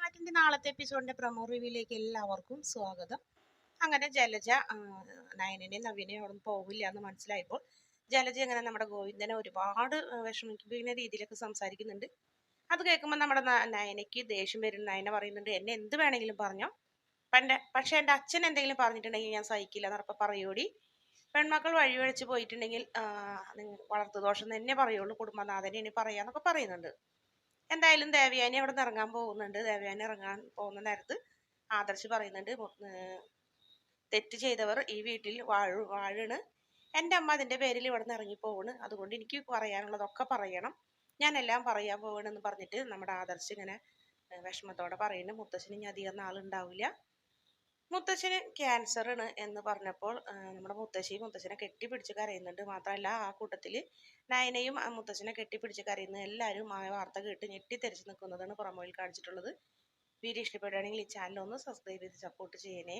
അതിന്റെ നാളത്തെ എപ്പിസോഡിന്റെ പ്രൊമോ റിവ്യൂയിലേക്ക് എല്ലാവർക്കും സ്വാഗതം. അങ്ങനെ ജലജ നയനനെയും നവ്യനെയും അവിടെ പോകില്ല എന്ന് മനസ്സിലായപ്പോൾ ജലജ അങ്ങനെ നമ്മുടെ ഗോവിന്ദനെ ഒരുപാട് വിഷമിക്കുന്ന രീതിയിലൊക്കെ സംസാരിക്കുന്നുണ്ട്. അത് കേൾക്കുമ്പോൾ നമ്മുടെ നയനയ്ക്ക് ദേഷ്യം വരുന്ന നയന പറയുന്നുണ്ട്, എന്നെ എന്ത് വേണമെങ്കിലും പറഞ്ഞോ, പക്ഷെ എൻ്റെ അച്ഛൻ എന്തെങ്കിലും പറഞ്ഞിട്ടുണ്ടെങ്കിൽ ഞാൻ സഹിക്കില്ല എന്നറപ്പം പറയൂടി. പെൺമക്കൾ വഴിവഴിച്ച് പോയിട്ടുണ്ടെങ്കിൽ വളർത്തുദോഷം തന്നെ പറയുള്ളൂ, കുടുംബനാഥനെ ഇനി പറയാന്നൊക്കെ പറയുന്നുണ്ട്. എന്തായാലും ദേവയാനി അവിടെ നിന്ന് ഇറങ്ങാൻ പോകുന്നുണ്ട്. ദേവയാനി ഇറങ്ങാൻ പോകുന്ന നേരത്ത് ആദർശ് പറയുന്നുണ്ട്, തെറ്റ് ചെയ്തവർ ഈ വീട്ടിൽ വാഴണ്. എൻ്റെ അമ്മ അതിൻ്റെ പേരിൽ ഇവിടെ നിന്ന് ഇറങ്ങി പോവാണ്. അതുകൊണ്ട് എനിക്ക് പറയാനുള്ളതൊക്കെ പറയണം, ഞാൻ എല്ലാം പറയാൻ പോകണമെന്ന് പറഞ്ഞിട്ട് നമ്മുടെ ആദർശ് ഇങ്ങനെ വിഷമത്തോടെ പറയുന്നു. മുത്തശ്ശന് ഇനി അധികം നാളുണ്ടാവില്ല, മുത്തശ്ശന് ക്യാൻസറാണ് എന്ന് പറഞ്ഞപ്പോൾ നമ്മുടെ മുത്തശ്ശനെ കെട്ടിപ്പിടിച്ച് കരയുന്നുണ്ട്. മാത്രമല്ല ആ കൂട്ടത്തിൽ നയനയും മുത്തശ്ശനെ കെട്ടിപ്പിടിച്ച് കരയുന്ന എല്ലാവരും ആ വാർത്ത കേട്ട് ഞെട്ടിത്തെറിച്ച് നിൽക്കുന്നതാണ് പ്രൊമോയിൽ കാണിച്ചിട്ടുള്ളത്. വീഡിയോ ഇഷ്ടപ്പെടുകയാണെങ്കിൽ ഈ ചാനൽ ഒന്ന് സബ്സ്ക്രൈബ് ചെയ്ത് സപ്പോർട്ട് ചെയ്യണേ.